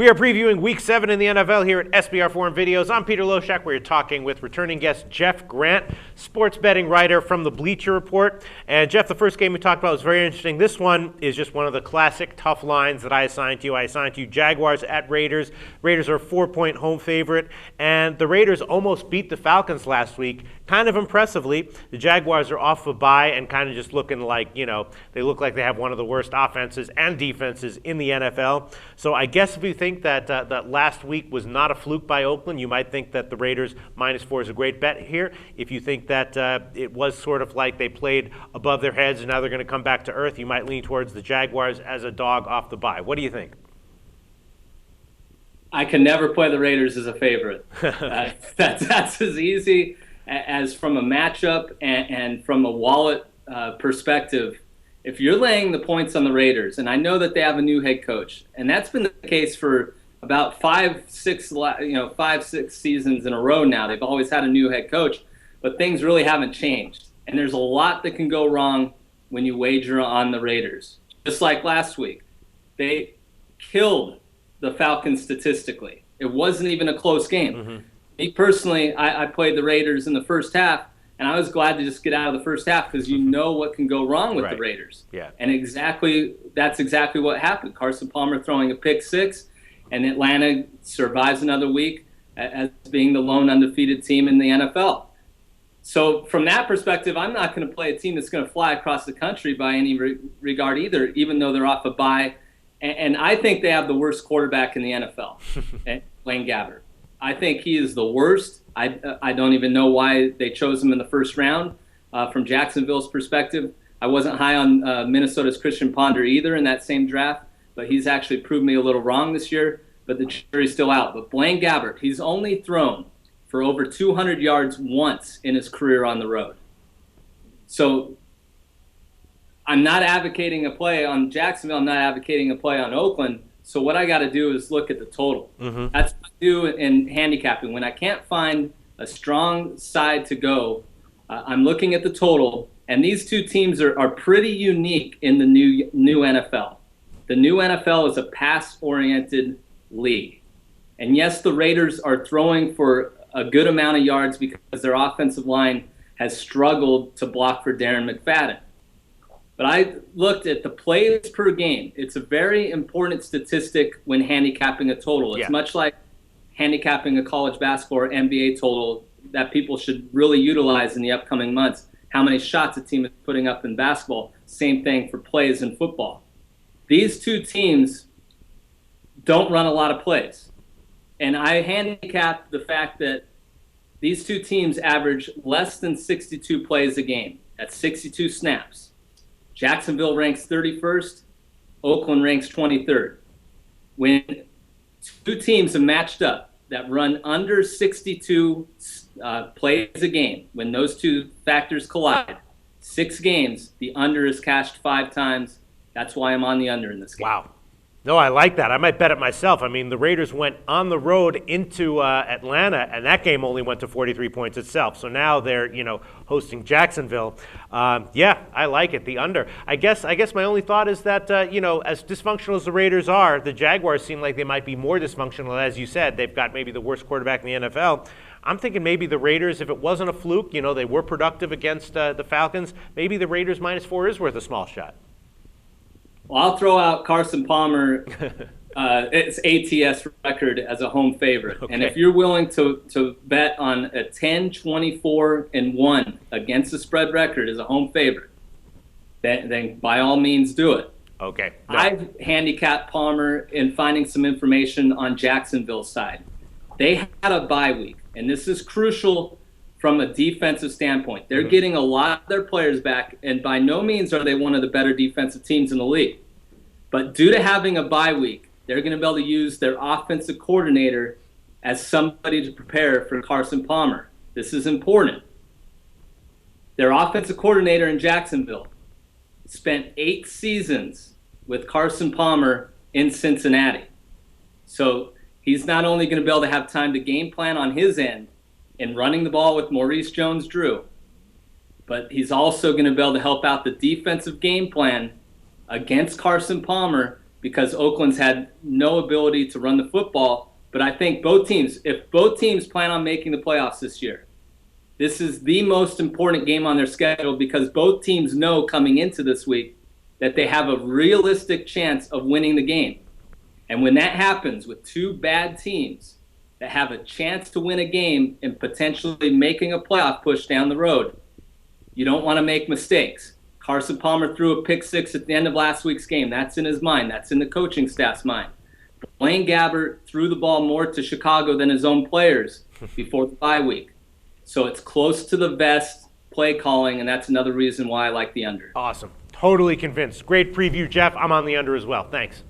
We are previewing Week 7 in the NFL here at SBR Forum Videos. I'm Peter Loshak. We're talking with returning guest Jeff Grant, sports betting writer from the Bleacher Report. And Jeff, the first game we talked about was very interesting. This one is just one of the classic tough lines that I assigned to you. I assigned to you Jaguars at Raiders. Raiders are a 4-point home favorite, and the Raiders almost beat the Falcons last week, kind of impressively. The Jaguars are off a bye and kind of just looking like, they look like they have one of the worst offenses and defenses in the NFL. So I guess if you think that that last week was not a fluke by Oakland, you might think that the Raiders -4 is a great bet here. If you think that it was sort of like they played above their heads and now they're going to come back to earth, you might lean towards the Jaguars as a dog off the bye. What do you think? I can never play the Raiders as a favorite. That's as easy as from a matchup and from a wallet perspective. If you're laying the points on the Raiders, and I know that they have a new head coach, and that's been the case for about five, six seasons in a row now. They've always had a new head coach, but things really haven't changed. And there's a lot that can go wrong when you wager on the Raiders. Just like last week, they killed the Falcons statistically. It wasn't even a close game. Mm-hmm. Me personally, I played the Raiders in the first half, and I was glad to just get out of the first half because you know what can go wrong with the Raiders. Yeah. And that's exactly what happened. Carson Palmer throwing a pick six, and Atlanta survives another week as being the lone undefeated team in the NFL. So from that perspective, I'm not going to play a team that's going to fly across the country by any regard either, even though they're off a bye. And I think they have the worst quarterback in the NFL, Blaine Gabbert. I think he is the worst. I don't even know why they chose him in the first round. From Jacksonville's perspective, I wasn't high on Minnesota's Christian Ponder either in that same draft, but he's actually proved me a little wrong this year, but the jury's still out. But Blaine Gabbert, he's only thrown for over 200 yards once in his career on the road. So I'm not advocating a play on Jacksonville. I'm not advocating a play on Oakland. So what I got to do is look at the total. Mm-hmm. That's what I do in handicapping. When I can't find a strong side to go, I'm looking at the total. And these two teams are pretty unique in the new NFL. The new NFL is a pass-oriented league. And yes, the Raiders are throwing for a good amount of yards because their offensive line has struggled to block for Darren McFadden. But I looked at the plays per game. It's a very important statistic when handicapping a total. It's much like handicapping a college basketball or NBA total that people should really utilize in the upcoming months. How many shots a team is putting up in basketball. Same thing for plays in football. These two teams don't run a lot of plays. And I handicap the fact that these two teams average less than 62 plays a game. That's 62 snaps. Jacksonville ranks 31st. Oakland ranks 23rd. When two teams have matched up that run under 62 plays a game, when those two factors collide, 6 games, the under is cashed 5 times. That's why I'm on the under in this game. Wow. No, I like that. I might bet it myself. I mean, the Raiders went on the road into Atlanta, and that game only went to 43 points itself. So now they're, hosting Jacksonville. I like it. The under. I guess my only thought is that, as dysfunctional as the Raiders are, the Jaguars seem like they might be more dysfunctional. As you said, they've got maybe the worst quarterback in the NFL. I'm thinking maybe the Raiders, if it wasn't a fluke, they were productive against the Falcons, maybe the Raiders -4 is worth a small shot. Well, I'll throw out Carson Palmer, its ATS record as a home favorite. Okay. And if you're willing to bet on a 10, 24, and 1 against the spread record as a home favorite, then by all means do it. Okay. No. I've handicapped Palmer in finding some information on Jacksonville's side. They had a bye week, and this is crucial from a defensive standpoint. They're getting a lot of their players back, and by no means are they one of the better defensive teams in the league. But due to having a bye week, they're going to be able to use their offensive coordinator as somebody to prepare for Carson Palmer. This is important. Their offensive coordinator in Jacksonville spent 8 seasons with Carson Palmer in Cincinnati. So he's not only going to be able to have time to game plan on his end, in running the ball with Maurice Jones-Drew, but he's also going to be able to help out the defensive game plan against Carson Palmer because Oakland's had no ability to run the football. But I think both teams, if both teams plan on making the playoffs this year, this is the most important game on their schedule, because both teams know coming into this week that they have a realistic chance of winning the game. And when that happens with two bad teams that have a chance to win a game and potentially making a playoff push down the road, you don't want to make mistakes. Carson Palmer threw a pick six at the end of last week's game. That's in his mind. That's in the coaching staff's mind. Blaine Gabbert threw the ball more to Chicago than his own players before the bye week. So it's close to the vest play calling, and that's another reason why I like the under. Awesome. Totally convinced. Great preview, Jeff. I'm on the under as well. Thanks.